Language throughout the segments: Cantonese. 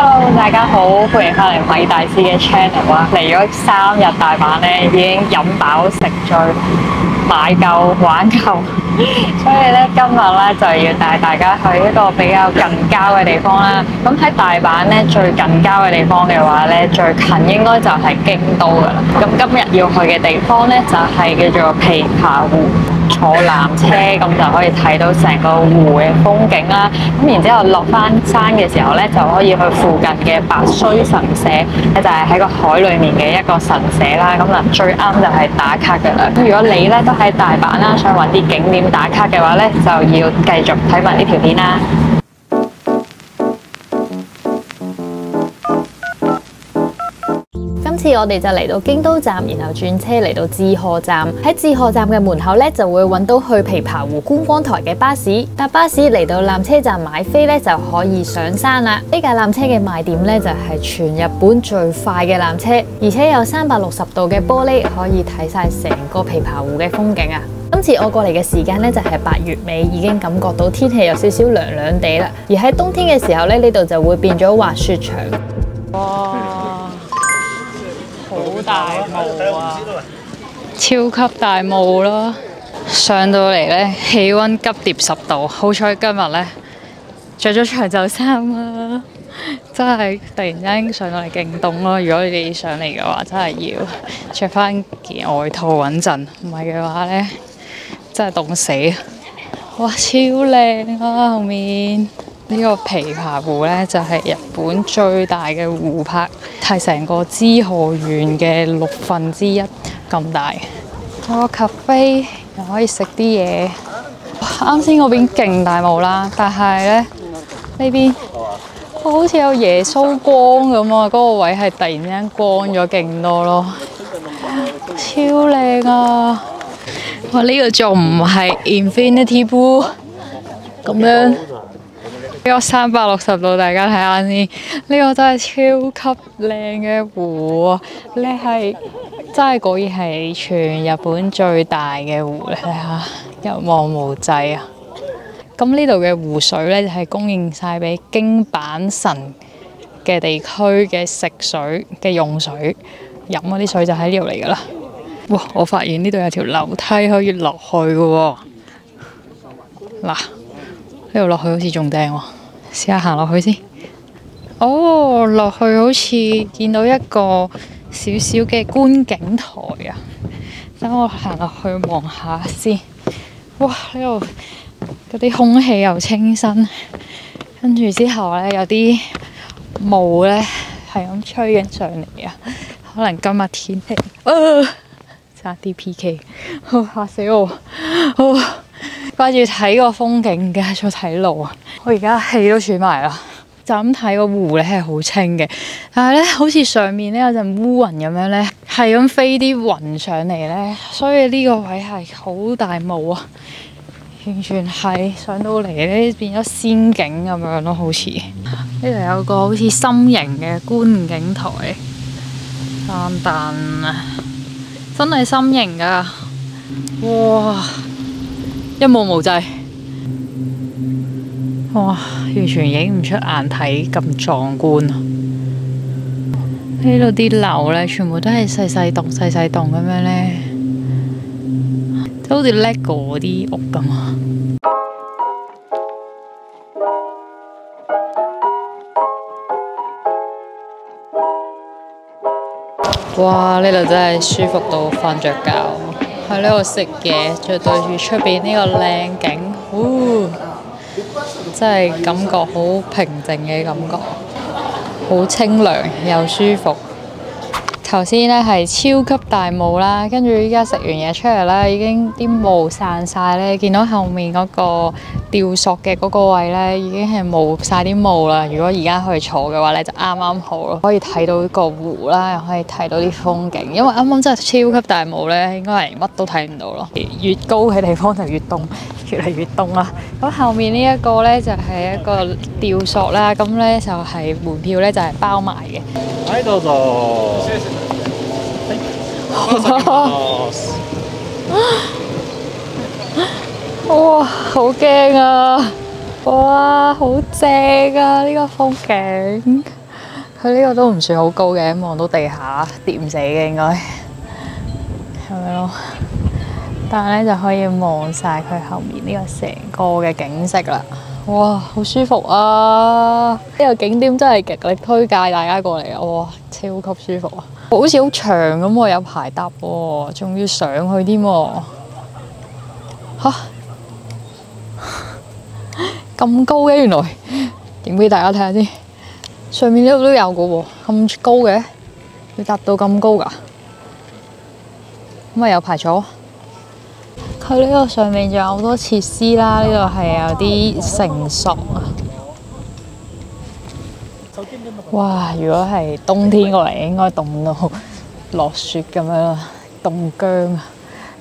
Hello，大家好，歡迎翻嚟米大師嘅 channel 啊！嚟咗3日大阪咧，已經飲飽食醉，買夠玩夠，所以咧今日咧就要帶大家去一個比較近郊嘅地方啦。咁喺大阪咧最近郊嘅地方嘅話咧，最近應該就係京都噶啦。咁今日要去嘅地方咧就係叫做琵琶湖。坐纜車咁就可以睇到成個湖嘅風景啦。咁然之後落翻山嘅時候咧，就可以去附近嘅白須神社，咧就係喺個海裡面嘅一個神社啦。咁嗱最啱就係打卡㗎啦。咁如果你咧都喺大阪啦，想揾啲景點打卡嘅話咧，就要繼續睇埋呢條片啦。今次我哋就嚟到京都站，然後轉車嚟到志賀站。喺志賀站嘅門口咧，就會揾到去琵琶湖觀光台嘅巴士。搭巴士嚟到纜車站買飛咧，就可以上山啦。呢架纜車嘅賣點咧，就係全日本最快嘅纜車，而且有360度嘅玻璃，可以睇晒成個琵琶湖嘅風景啊！今次我過嚟嘅時間咧就係8月尾，已經感覺到天氣有少少涼涼地啦。而喺冬天嘅時候咧，呢度就會變咗滑雪場。哇！好大霧啊！超級大霧啦！上到嚟咧，氣溫急跌10度。好彩今日咧着咗長袖衫啦，真係突然間上到嚟勁凍咯。如果你哋上嚟嘅話，真係要着翻件外套穩陣，唔係嘅話咧真係凍死。哇！超靚啊！後面呢個琵琶湖咧就係日本最大嘅湖泊，係成個知河縣嘅1/6咁大。有個 cafe 又可以食啲嘢。啱先嗰邊勁大霧啦，但係咧呢邊好似有耶穌光咁啊！嗰個位係突然之間光咗勁多咯，超靚啊！哇！呢個仲唔係 Infinity Pool 咁樣？呢個360度，大家睇下先。呢個真係超級靚嘅湖啊！你係真係果然係全日本最大嘅湖，你睇下一望無際啊！咁呢度嘅湖水咧就係供應晒俾京阪神嘅地區嘅食水嘅用水，飲嗰啲水就喺呢度嚟噶啦。哇！我發現呢度有條樓梯可以落去嘅喎。嗱，呢度落去好似仲正喎，試下行落去先。哦，落去好似見到一個少少嘅觀景台啊！等我行落去望下先。哇！呢度嗰啲空氣又清新，跟住之後咧有啲霧咧係咁吹緊上嚟啊！可能今日天氣差啲 PK， 嚇死我！掛住睇個風景，唔記得咗睇路啊！我而家氣都喘埋啦。就咁睇個湖咧係好清嘅，但係咧好似上面咧有陣烏雲咁樣咧，係咁飛啲雲上嚟咧，所以呢個位係好大霧啊！完全係上到嚟咧變咗仙境咁樣咯，好似呢度有個好似心形嘅觀景台，但啊，真係心形㗎！哇，一望無際。哇！完全影唔出眼睇咁壯觀啊！呢度啲樓咧，全部都係細細棟咁樣咧，都好似 LEGO 嗰啲屋咁啊！哇！呢度真係舒服到瞓着覺，喺呢度食嘢，再對住出邊呢個靚景，真係感覺好平靜嘅感覺，好清涼又舒服。頭先咧係超級大霧啦，跟住依家食完嘢出嚟咧，已經啲霧散晒咧，見到後面嗰個吊索嘅嗰個位咧，已經係冇晒啲霧啦。如果而家去坐嘅話咧，就啱啱好咯，可以睇到個湖啦，又可以睇到啲風景。因為啱啱真係超級大霧咧，應該係乜都睇唔到咯。越高嘅地方就越凍，越嚟越凍啦。咁後面呢一個咧就係一個吊索啦，咁咧就係門票咧就係包埋嘅。はい、どうぞ。哇，好驚啊！哇，好正啊！呢個風景，佢呢個都唔算好高嘅，望到地下跌唔死嘅應該係咪咯？但係咧就可以望晒佢後面呢個成個嘅景色啦。哇，好舒服啊！呢個景點真係極力推介大家過嚟啊！哇，超級舒服啊！好似好長咁喎，有排搭喎，仲要上去添喎。嚇！咁高嘅原來，影俾大家睇下先。上面呢度都有嘅喎，咁高嘅，要搭到咁高㗎？咁啊有排坐。佢呢個上面仲有好多設施啦，呢度係有啲成熟啊。哇！如果係冬天過嚟，應該凍到落雪咁樣啦，凍僵啊！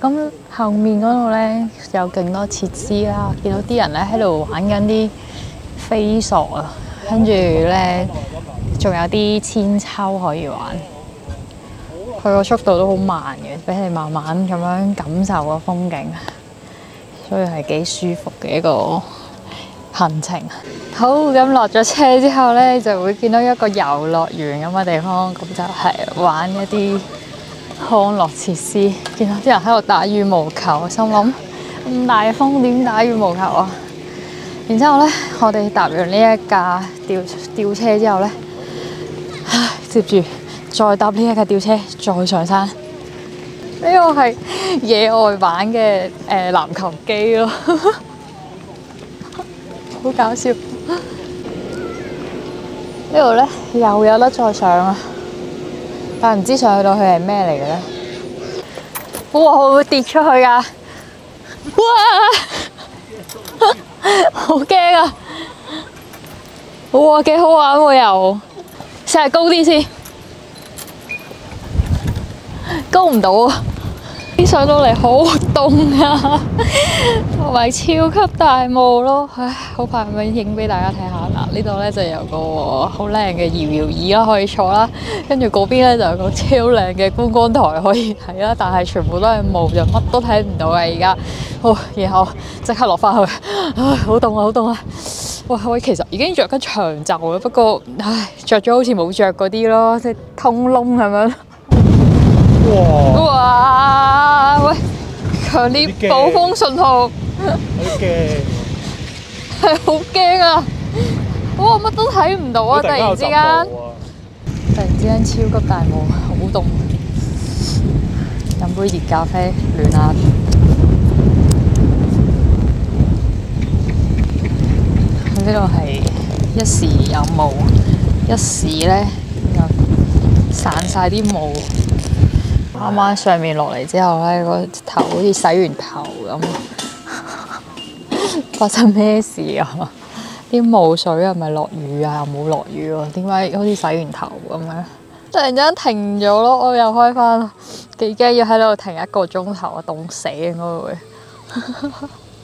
咁後面嗰度咧有勁多設施啦，見到啲人咧喺度玩緊啲飛索啊，跟住咧仲有啲千秋可以玩。佢個速度都好慢嘅，俾你慢慢咁樣感受個風景，所以係幾舒服嘅一個行程。好，咁落咗車之後咧，就會見到一個遊樂園咁嘅地方，咁就係玩一啲康樂設施。見到啲人喺度打羽毛球，心諗咁大風點打羽毛球啊？然之後咧，我哋搭完呢一架吊車之後咧，接住再搭呢一架吊車，再上山。呢個係野外版嘅籃球機咯，好搞笑。呢度咧又有得再上啊，但係唔知上去到去係咩嚟嘅咧？哇！會唔會跌出去㗎？哇！好驚啊！哇，幾好玩喎又，試下高啲先。高唔到啊！啲上到嚟好凍啊，同埋超級大霧咯。唉，好快咁樣影俾大家睇下。嗱，呢度咧就有個好靚嘅搖搖椅啦，可以坐啦。跟住嗰邊咧就有個超靚嘅觀光台可以睇啦，但係全部都係霧，就乜都睇唔到啊！而家，好，然後即刻落翻去。唉，好凍啊，好凍啊！哇，我其實已經着緊長袖啦，不過唉，着咗好似冇着嗰啲咯，即係通窿咁樣。哇！喂，強烈暴風信號，好驚，係好驚啊！哇，乜都睇唔到啊！突然之間超級大霧，好凍。飲杯熱咖啡暖下。呢度係一時有霧，一時咧又散晒啲霧。啱啱上面落嚟之後咧，個頭好似洗完頭咁，發生咩事啊？啲霧水係咪落雨啊？又冇落雨喎，點解好似洗完頭咁樣？突然之間停咗咯，我又開翻啦，幾驚要喺度停1個鐘頭啊，凍死應該會，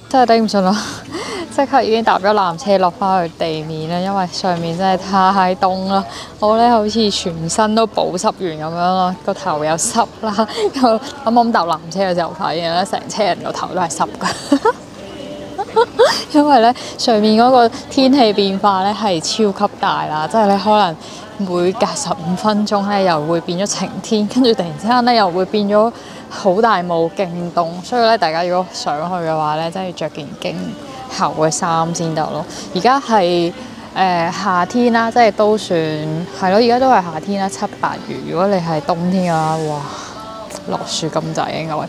真係頂唔順啦！即刻已經搭咗纜車落翻去地面啦，因為上面真係太凍啦。我咧好似全身都保濕完咁樣咯，個頭又濕啦。啱啱搭纜車嘅時候發現咧，成車人個頭都係濕㗎。因為咧上面嗰個天氣變化咧係超級大啦，即係你可能每隔15分鐘咧又會變咗晴天，跟住突然之間咧又會變咗好大霧，勁凍。所以咧大家如果上去嘅話咧，真係要着件勁厚嘅衫先得咯。而家係夏天啦，即係都算係咯。而家都係夏天啦，7、8月。如果你係冬天嘅話，哇，落雪咁滯應該。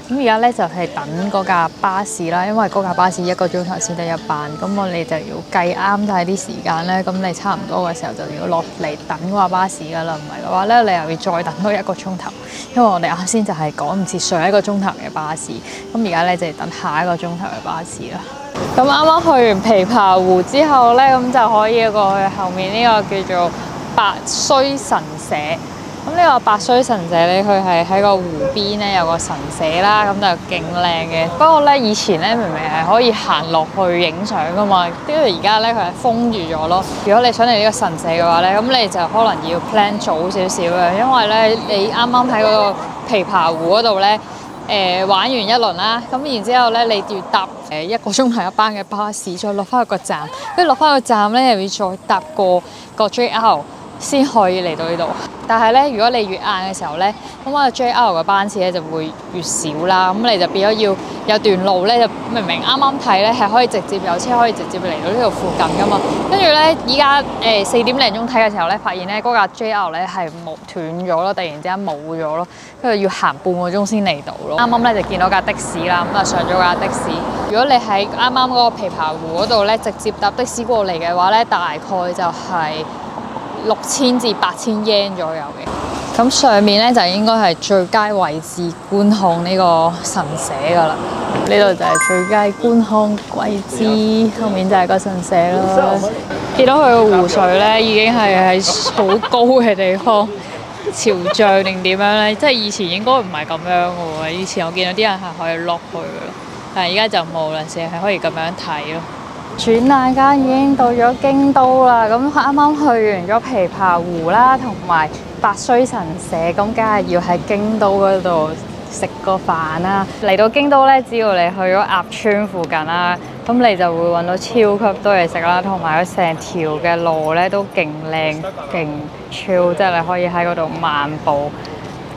咁而家咧就係等嗰架巴士啦，因為嗰架巴士1個鐘頭先得1班，咁我哋就要計啱晒啲時間咧。咁你差唔多嘅時候就要落嚟等嗰架巴士噶啦，唔係嘅話咧，你又要再等多1個鐘頭，因為我哋啱先就係趕唔切上1個鐘頭嘅巴士。咁而家咧就係等下1個鐘頭嘅巴士啦。咁啱啱去完琵琶湖之後咧，咁就可以過去後面呢個叫做白須神社。咁呢個白須神社咧，佢係喺個湖邊咧有個神社啦，咁就勁靚嘅。不過咧，以前咧明明係可以行落去影相噶嘛，因為而家咧佢係封住咗咯。如果你想嚟呢個神社嘅話咧，咁你就可能要 plan 早少少嘅，因為咧你啱啱喺嗰個琵琶湖嗰度咧，玩完一輪啦，咁然之後咧你要搭1個鐘頭1班嘅巴士，再落翻去個站，跟住落翻個站咧又要再搭個 JR。先可以嚟到呢度。但係咧，如果你越晏嘅時候咧，咁啊 JR 嘅班次咧就會越少啦。咁你就變咗要有段路咧，就明明啱啱睇咧係可以直接有車可以直接嚟到呢度附近噶嘛。跟住咧，依家4點零鐘睇嘅時候咧，發現咧嗰架 JR 咧係斷咗咯，突然之間冇咗咯，跟住要行半個鐘先嚟到咯。啱啱咧就見到架的士啦，咁啊上咗架的士。如果你喺啱啱嗰個琵琶湖嗰度咧，直接搭的士過嚟嘅話咧，大概就係6000至8000 yen 左右嘅。咁上面咧就應該係最佳位置觀看呢個神社㗎啦。呢度就係最佳觀看位置，後面就係個神社啦。見到佢個湖水咧，已經係喺好高嘅地方，潮漲定點樣咧？即係以前應該唔係咁樣嘅喎。以前我見到啲人係可以落去嘅咯，但係而家就冇啦，淨係可以咁樣睇咯。轉眼間已經到咗京都啦，咁啱啱去完咗琵琶湖啦，同埋百須神社，咁梗係要喺京都嗰度食個飯啦。嚟到京都咧，只要你去咗鴨川附近啦，咁你就會揾到超級多嘢食啦，同埋佢成條嘅路咧都勁靚勁超，即係你可以喺嗰度漫步，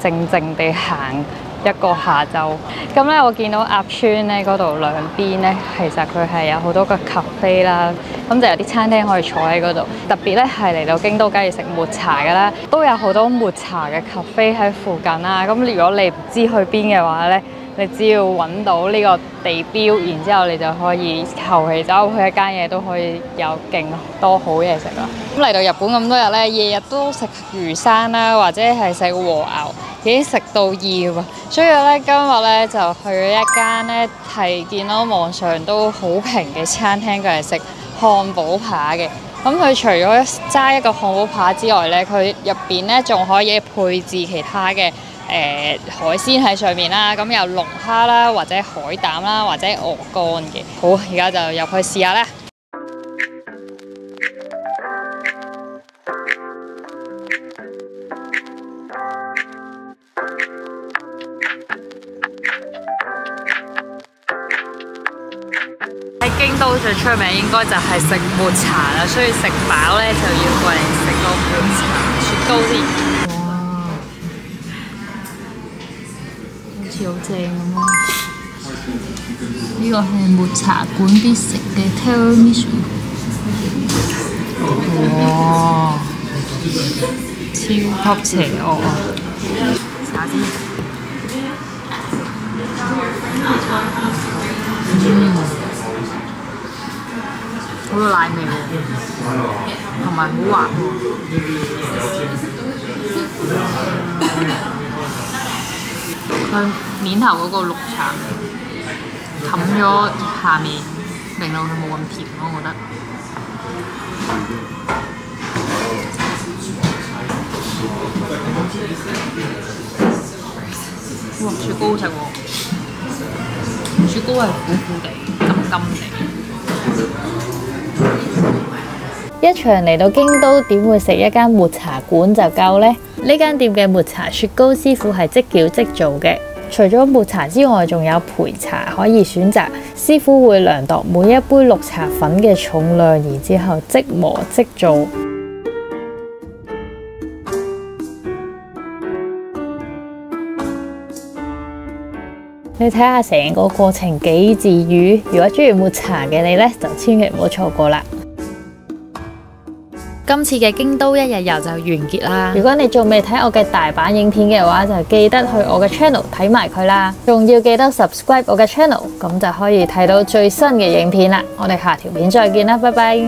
靜靜地行一個下晝。咁咧，我見到鴨川咧嗰度兩邊咧，其實佢係有好多個 cafe 啦，咁就有啲餐廳可以坐喺嗰度。特別咧係嚟到京都，梗係食抹茶㗎啦，都有好多抹茶嘅 cafe 喺附近啦。咁如果你唔知去邊嘅話咧，你只要揾到呢個地標，然之後你就可以求其走去一間嘢都可以有勁多好嘢食啦。咁嚟到日本咁多日咧，日日都食魚生啦，或者係食和牛，已經食到厭啊！所以咧，今日咧就去咗一間咧係見到網上都好評嘅餐廳，佢係食漢堡扒嘅。咁佢除咗齋一個漢堡扒之外咧，佢入邊咧仲可以配置其他嘅海鮮喺上面啦。咁有龍蝦啦，或者海膽啦，或者鵝肝嘅。好，而家就入去試下啦。京都最出名應該就係食抹茶啦，所以食飽咧就要過嚟食個抹茶雪糕先。哇！好似好正咁咯〜呢個係抹茶館必食嘅 tiramisu。哇！超級邪惡啊！試下先。好有奶味喎，同埋好滑喎。佢面頭嗰個綠茶冚咗下面，令到佢冇咁甜咯，我覺得。哇！雪糕好食喎，雪糕係苦苦地、甘甘地。一場嚟到京都，點會食一間抹茶館就夠呢？呢間店嘅抹茶雪糕師傅係即攪即做嘅，除咗抹茶之外，仲有焙茶可以選擇。師傅會量度每一杯綠茶粉嘅重量，然之後即磨即做。你睇下成個過程幾治癒，如果中意抹茶嘅你呢，就千祈唔好錯過啦！今次嘅京都一日遊就完結啦。如果你仲未睇我嘅大阪影片嘅話，就記得去我嘅 channel 睇埋佢啦。仲要記得 subscribe 我嘅 channel，咁就可以睇到最新嘅影片啦。我哋下條片再見啦，拜拜！